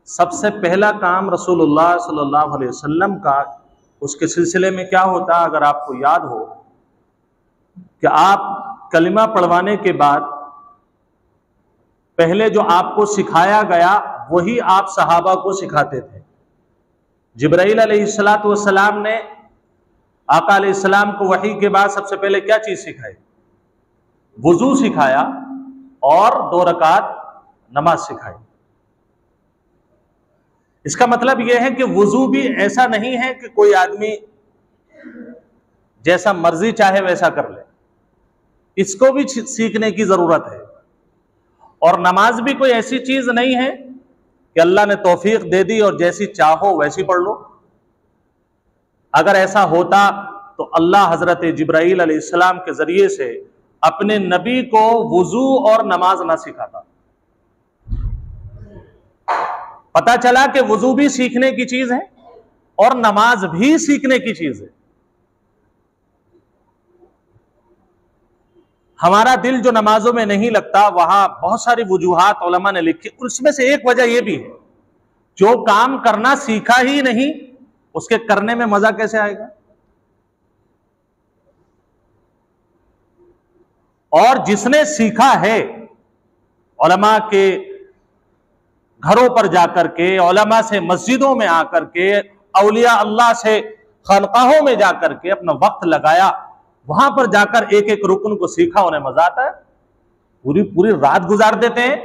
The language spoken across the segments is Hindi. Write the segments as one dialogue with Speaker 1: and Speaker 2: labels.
Speaker 1: सबसे पहला काम रसूलुल्लाह सल्लल्लाहु अलैहि वसल्लम का उसके सिलसिले में क्या होता, अगर आपको याद हो कि आप कलिमा पढ़वाने के बाद पहले जो आपको सिखाया गया वही आप सहाबा को सिखाते थे। जिब्राइल अलैहिस्सलातु वस्सलाम ने आका अलैहिस्सलाम को वही के बाद सबसे पहले क्या चीज सिखाई? वुजू सिखाया और 2 रकात नमाज सिखाई। इसका मतलब यह है कि वुजू भी ऐसा नहीं है कि कोई आदमी जैसा मर्जी चाहे वैसा कर ले, इसको भी सीखने की जरूरत है। और नमाज भी कोई ऐसी चीज नहीं है कि अल्लाह ने तौफीक दे दी और जैसी चाहो वैसी पढ़ लो। अगर ऐसा होता तो अल्लाह हजरत जिब्राइल अलैहिस्सलाम के जरिए से अपने नबी को वुजू और नमाज ना सिखाता। पता चला कि वुजू भी सीखने की चीज है और नमाज भी सीखने की चीज है। हमारा दिल जो नमाजों में नहीं लगता, वहां बहुत सारी वजूहात उलमा ने लिखी। उसमें से एक वजह यह भी है, जो काम करना सीखा ही नहीं उसके करने में मजा कैसे आएगा? और जिसने सीखा है, उलमा के घरों पर जाकर के, उलमा से मस्जिदों में आकर के, औलिया अल्लाह से खानकाहों में जाकर के अपना वक्त लगाया, वहां पर जाकर एक एक रुकन को सीखा, उन्हें मजा आता है। पूरी पूरी रात गुजार देते हैं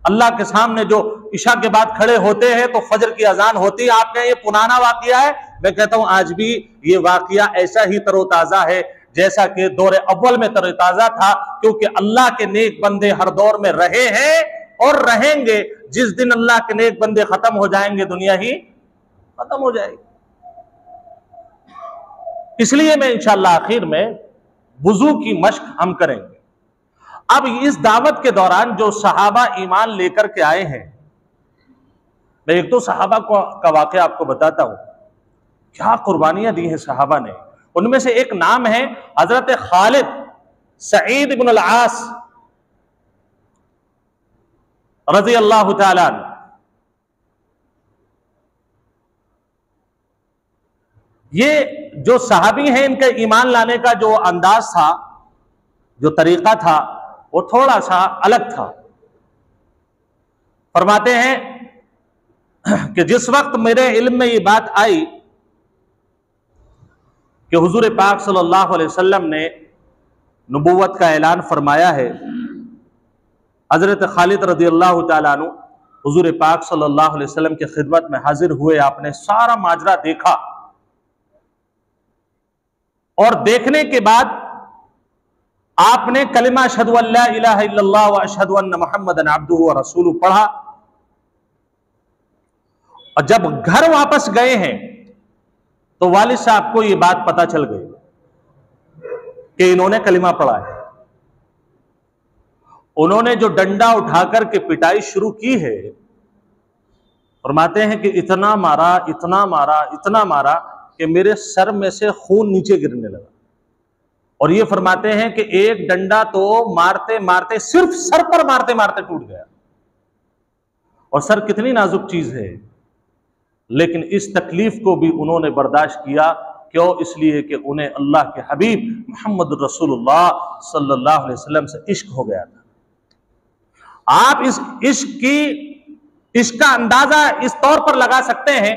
Speaker 1: अल्लाह के सामने। जो इशा के बाद खड़े होते हैं तो फजर की अजान होती है। आपने ये पुराना वाकया है, मैं कहता हूं आज भी ये वाकया ऐसा ही तरोताजा है जैसा कि दौरे अव्वल में तरोताजा था, क्योंकि अल्लाह के नेक बंदे हर दौर में रहे हैं और रहेंगे। जिस दिन अल्लाह के नेक बंदे खत्म हो जाएंगे, दुनिया ही खत्म हो जाएगी। इसलिए मैं इंशाअल्लाह आखिर में वुजू की मश्क हम करेंगे। अब इस दावत के दौरान जो सहाबा ईमान लेकर के आए हैं, मैं एक तो सहाबा का वाकया आपको बताता हूं, क्या कुर्बानियां दी हैं सहाबा ने। उनमें से एक नाम है हजरत खालिद सईद इब्न अल-आस रज़ी अल्लाह तआला अन्हु। ये जो सहाबी हैं, इनके ईमान लाने का जो अंदाज था, जो तरीका था, वो थोड़ा सा अलग था। फरमाते हैं कि जिस वक्त मेरे इल्म में ये बात आई कि हुजूर पाक सल्लल्लाहु अलैहि वसल्लम ने नबूवत का ऐलान फरमाया है, हजरत खालिद रज़ियल्लाहु ताला अन्हु हुजूर पाक सल्लल्लाहु अलैहि वसल्लम की खिदमत में हाजिर हुए। आपने सारा माजरा देखा और देखने के बाद आपने कलिमा अशहदु अल्ला इलाहा इल्लल्लाह व अशहदु अन्ना मुहम्मदन अब्दुहु व रसूलुहु पढ़ा। और जब घर वापस गए हैं तो वालिद साहब को यह बात पता चल गई कि इन्होंने कलिमा पढ़ा है। उन्होंने जो डंडा उठाकर के पिटाई शुरू की है, फरमाते हैं कि इतना मारा, इतना मारा, इतना मारा कि मेरे सर में से खून नीचे गिरने लगा। और ये फरमाते हैं कि एक डंडा तो मारते मारते, सिर्फ सर पर मारते मारते टूट गया। और सर कितनी नाजुक चीज है, लेकिन इस तकलीफ को भी उन्होंने बर्दाश्त किया। क्यों? इसलिए कि उन्हें अल्लाह के हबीब मोहम्मद रसूलुल्लाह सल्लल्लाहु अलैहि वसल्लम से इश्क हो गया था। आप इस इश्क का अंदाजा इस तौर पर लगा सकते हैं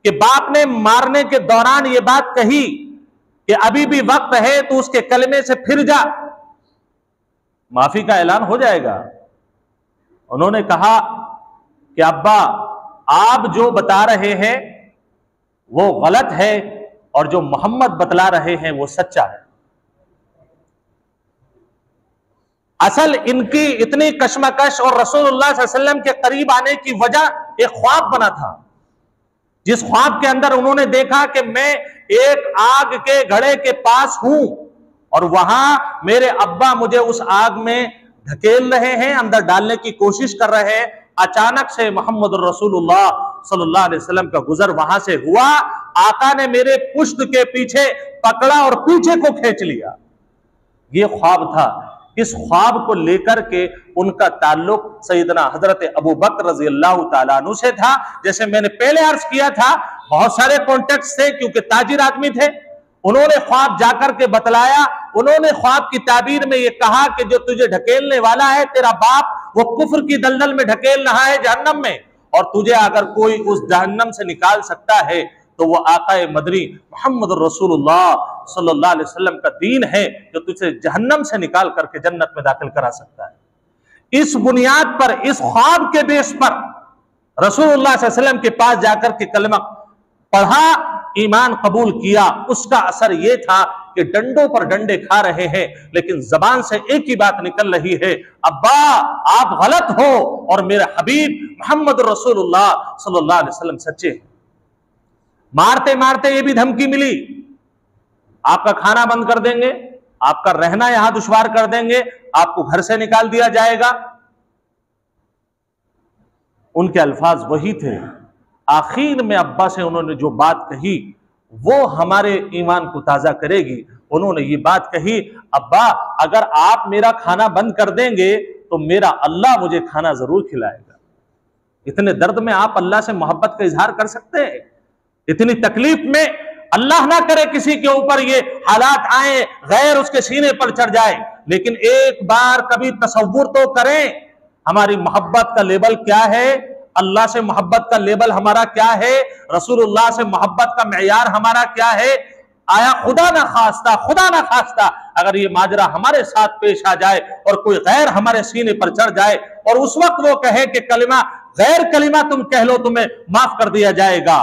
Speaker 1: कि बाप ने मारने के दौरान यह बात कही कि अभी भी वक्त है तो उसके कलमे से फिर जा, माफी का ऐलान हो जाएगा। उन्होंने कहा कि अब्बा, आप जो बता रहे हैं वो गलत है और जो मोहम्मद बतला रहे हैं वो सच्चा है। असल इनकी इतनी कशमकश और रसूलुल्लाह सल्लल्लाहु अलैहि वसल्लम के करीब आने की वजह एक ख्वाब बना था, जिस ख्वाब के अंदर उन्होंने देखा कि मैं एक आग के घड़े के पास हूं और वहां मेरे अब्बा मुझे उस आग में धकेल रहे हैं, अंदर डालने की कोशिश कर रहे हैं। अचानक से मोहम्मद रसूलुल्लाह सल्लल्लाहु अलैहि वसल्लम का गुजर वहां से हुआ। आका ने मेरे पुश्त के पीछे पकड़ा और पीछे को खींच लिया। यह ख्वाब था। इस ख्वाब को लेकर के उनका ताल्लुक सैयदना हजरत अबू बकर रजी अल्लाह तआला अन्हु से था। जैसे मैंने पहले अर्ज किया था, बहुत सारे कॉन्टेक्ट थे क्योंकि ताजिर आदमी थे। उन्होंने ख्वाब जाकर के बतलाया, उन्होंने ख्वाब की ताबीर में यह कहा कि जो तुझे ढकेलने वाला है तेरा बाप, वो कुफ्र की दलदल में ढकेल रहा है जहन्नम में, और तुझे अगर कोई उस जहन्नम से निकाल सकता है तो वो आकाए मदनी मोहम्मद रसूलुल्लाह सल्लल्लाहु अलैहि वसल्लम का दीन है जो तुझे जहन्नम से निकाल करके जन्नत में दाखिल करा सकता है। इस बुनियाद पर, इस ख्वाब के बेस पर रसूलुल्लाह सल्लल्लाहु अलैहि वसल्लम के पास जाकर के कलमा पढ़ा, ईमान कबूल किया। उसका असर यह था कि डंडों पर डंडे खा रहे हैं लेकिन जबान से एक ही बात निकल रही है, अब्बा आप गलत हो और मेरे हबीब मोहम्मद रसूलुल्लाह सल्लल्लाहु अलैहि वसल्लम सच्चे हैं। मारते मारते ये भी धमकी मिली, आपका खाना बंद कर देंगे, आपका रहना यहां दुश्वार कर देंगे, आपको घर से निकाल दिया जाएगा। उनके अल्फाज वही थे। आखिर में अब्बा से उन्होंने जो बात कही वो हमारे ईमान को ताजा करेगी। उन्होंने ये बात कही, अब्बा अगर आप मेरा खाना बंद कर देंगे तो मेरा अल्लाह मुझे खाना जरूर खिलाएगा। इतने दर्द में आप अल्लाह से मोहब्बत का इजहार कर सकते हैं? इतनी तकलीफ में अल्लाह ना करे किसी के ऊपर ये हालात आए, गैर उसके सीने पर चढ़ जाए, लेकिन एक बार कभी तसव्वुर तो करें हमारी मोहब्बत का लेवल क्या है, अल्लाह से मोहब्बत का लेवल हमारा क्या है, रसूलुल्लाह से मोहब्बत का मेयार हमारा क्या है। आया खुदा ना खास्ता अगर ये माजरा हमारे साथ पेश आ जाए और कोई गैर हमारे सीने पर चढ़ जाए और उस वक्त वो कहे कि कलिमा गैर कलिमा तुम कह लो, तुम्हें माफ कर दिया जाएगा,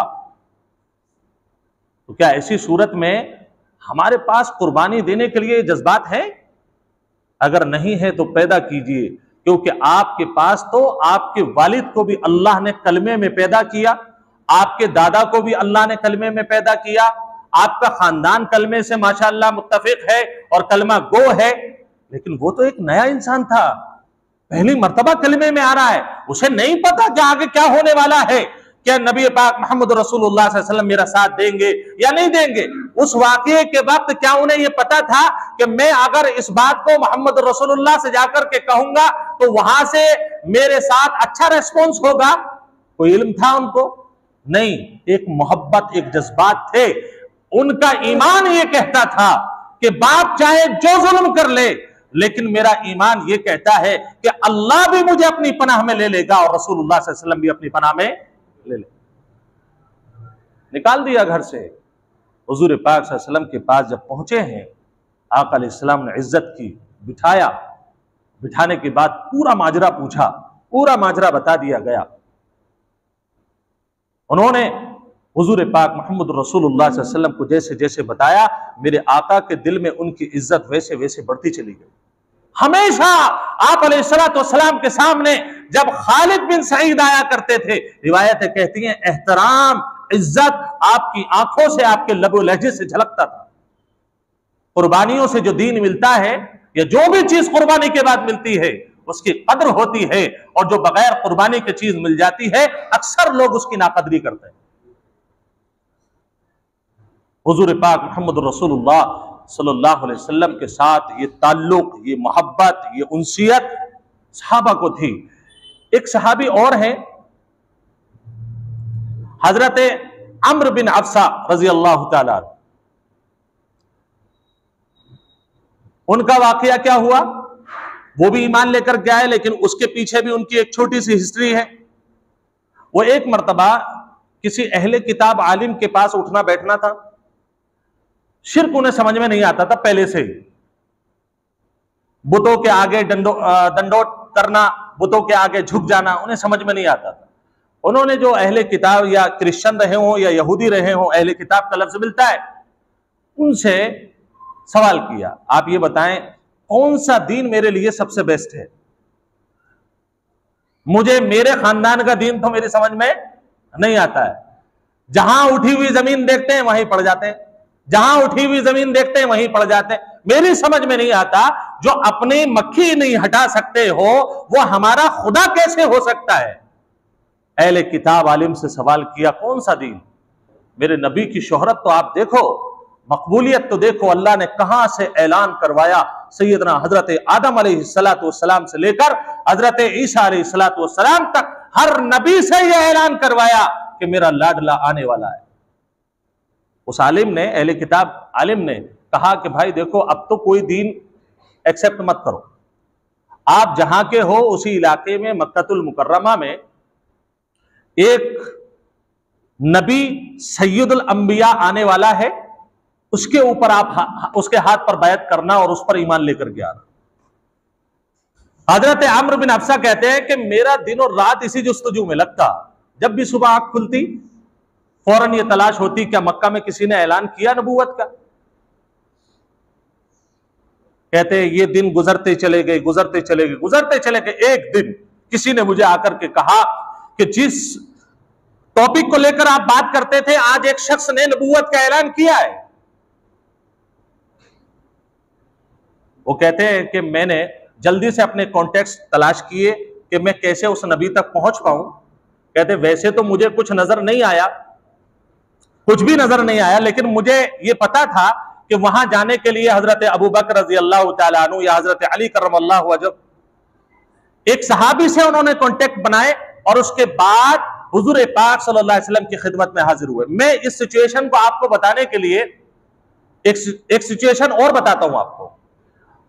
Speaker 1: तो क्या ऐसी सूरत में हमारे पास कुर्बानी देने के लिए जज्बात है? अगर नहीं है तो पैदा कीजिए, क्योंकि आपके पास तो आपके वालिद को भी अल्लाह ने कलमे में पैदा किया, आपके दादा को भी अल्लाह ने कलमे में पैदा किया, आपका खानदान कलमे से माशाअल्लाह मुत्तफिक है और कलमा गो है, लेकिन वो तो एक नया इंसान था, पहली मर्तबा कलमे में आ रहा है, उसे नहीं पता कि आगे क्या होने वाला है। क्या नबी पाक मोहम्मद रसूलुल्लाह सल्लल्लाहु अलैहि वसल्लम मेरा साथ देंगे या नहीं देंगे? उस वाक़ये के वक्त क्या उन्हें यह पता था कि मैं अगर इस बात को मोहम्मद रसूलुल्लाह से जाकर के कहूंगा तो वहां से मेरे साथ अच्छा रेस्पॉन्स होगा? कोई इल्म था उनको? नहीं, एक मोहब्बत, एक जज्बात थे। उनका ईमान ये कहता था कि बाप चाहे जो जुल्म कर ले, लेकिन मेरा ईमान ये कहता है कि अल्लाह भी मुझे अपनी पनाह में ले लेगा और रसूलुल्लाह सल्लल्लाहु अलैहि वसल्लम भी अपनी पनाह में ले ले। निकाल दिया घर से। हुजूर पाक सल्लल्लाहु अलैहि वसल्लम के पास जब पहुंचे हैं, आका अलैहिस्सलाम ने इज्जत की, बिठाया, बिठाने के बाद पूरा माजरा पूछा, पूरा माजरा बता दिया गया। उन्होंने हुजूर पाक मोहम्मद रसूलुल्लाह सल्लल्लाहु अलैहि वसल्लम को जैसे जैसे बताया, मेरे आका के दिल में उनकी इज्जत वैसे वैसे बढ़ती चली गई। हमेशा आप अलैहिस्सलाम के सामने जब खालिद बिन सईद आया करते थे, रिवायतें कहती हैं एहतराम, इज्जत आपकी आंखों से, आपके लबो लहजे से झलकता था। कुर्बानियों से जो दीन मिलता है या जो भी चीज कुर्बानी के बाद मिलती है उसकी कदर होती है, और जो बगैर कुर्बानी की चीज मिल जाती है अक्सर लोग उसकी नाकदरी करते हैं। हुजूर पाक मोहम्मद रसूलुल्लाह सल्लल्लाहु अलैहि वसल्लम के साथ ये ताल्लुक, ये मोहब्बत, ये उनसियत सहाबा को थी। एक सहाबी और है हजरत अम्र बिन अफसा रजी अल्लाह तआला। उनका वाकया क्या हुआ, वो भी ईमान लेकर के आए, लेकिन उसके पीछे भी उनकी एक छोटी सी हिस्ट्री है। वो एक मर्तबा किसी अहले किताब आलिम के पास उठना बैठना था। शिर्क उन्हें समझ में नहीं आता था पहले से ही। बुतों के आगे दंडोत करना, बुतों के आगे झुक जाना उन्हें समझ में नहीं आता था। उन्होंने जो अहले किताब, या क्रिश्चियन रहे हो या यहूदी रहे हो, अहले किताब का लफ्ज मिलता है, उनसे सवाल किया, आप ये बताएं कौन सा दीन मेरे लिए सबसे बेस्ट है? मुझे मेरे खानदान का दीन तो मेरी समझ में नहीं आता है। जहां उठी हुई जमीन देखते हैं वहीं पड़ जाते हैं, जहां उठी हुई जमीन देखते हैं वहीं पड़ जाते हैं। मेरी समझ में नहीं आता, जो अपनी मक्खी नहीं हटा सकते हो वो हमारा खुदा कैसे हो सकता है? अहले किताब आलिम से सवाल किया, कौन सा दीन? मेरे नबी की शोहरत तो आप देखो, मकबूलियत तो देखो, अल्लाह ने कहां से ऐलान करवाया, सैयदना हजरत आदम अलैहिस्सलाम से लेकर हजरत ईसा अलैहिस्सलाम तक हर नबी से यह ऐलान करवाया कि मेरा लाडला आने वाला है। उस आलिम ने, अहले किताब आलिम ने कहा कि भाई देखो, अब तो कोई दीन एक्सेप्ट मत करो, आप जहां के हो उसी इलाके में मक्कतुल मुकर्रमा में एक नबी सैयदुल अंबिया आने वाला है, उसके ऊपर आप उसके हाथ पर बैत करना और उस पर ईमान लेकर के आना। हजरत अम्र बिन अफसा कहते हैं कि मेरा दिन और रात इसी जुस्तजू में लगता, जब भी सुबह आंख खुलती फौरन ये तलाश होती क्या मक्का में किसी ने ऐलान किया नबूवत का। कहते हैं ये दिन गुजरते चले गए, गुजरते चले गए, गुजरते चले गए। एक दिन किसी ने मुझे आकर के कहा कि जिस टॉपिक को लेकर आप बात करते थे, आज एक शख्स ने नबूवत का ऐलान किया है। वो कहते हैं कि मैंने जल्दी से अपने कॉन्टेक्स्ट तलाश किए कि मैं कैसे उस नबी तक पहुंच पाऊं। कहते वैसे तो मुझे कुछ नजर नहीं आया, कुछ भी नजर नहीं आया, लेकिन मुझे यह पता था कि वहां जाने के लिए हजरत अबू बकर रजी अल्लाह तआला अन्हु या हजरत अली करमल्लाहु वजह एक सहाबी से उन्होंने कॉन्टेक्ट बनाए और उसके बाद हुजूर पाक सल्लल्लाहु अलैहि वसल्लम की खिदमत में हाजिर हुए। मैं इस सिचुएशन को आपको बताने के लिए एक सिचुएशन और बताता हूं आपको।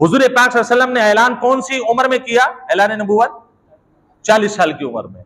Speaker 1: हुजूर पाक सल्लल्लाहु अलैहि वसल्लम ने ऐलान कौन सी उम्र में किया? ऐलान नबूवत 40 साल की उम्र में।